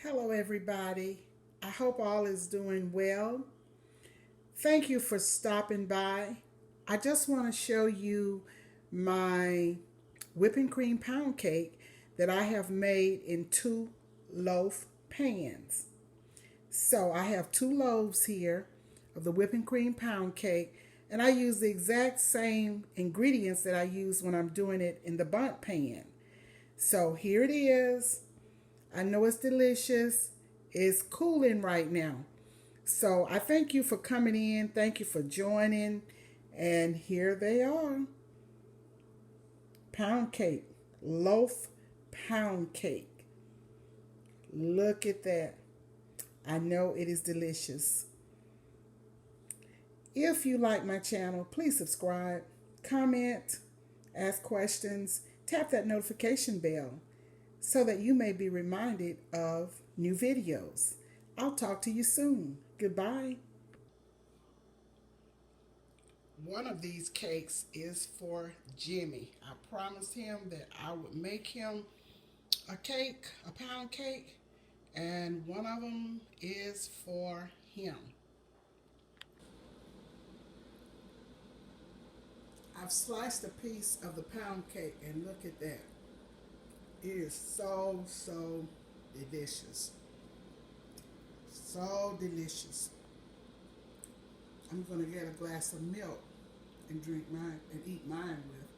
Hello, everybody. I hope all is doing well. Thank you for stopping by. I just want to show you my whipping cream pound cake that I have made in two loaf pans. So I have two loaves here of the whipping cream pound cake, and I use the exact same ingredients that I use when I'm doing it in the bundt pan. So here it is. I know it's delicious. It's cooling right now. So I thank you for coming in. Thank you for joining. And here they are. Pound cake. Loaf pound cake. Look at that. I know it is delicious. If you like my channel, please subscribe, comment, ask questions, tap that notification bell so that you may be reminded of new videos. I'll talk to you soon. Goodbye. One of these cakes is for Jimmy. I promised him that I would make him a cake, a pound cake, and one of them is for him. I've sliced a piece of the pound cake and look at that. It is so delicious. So delicious. I'm gonna get a glass of milk and drink mine and eat mine with.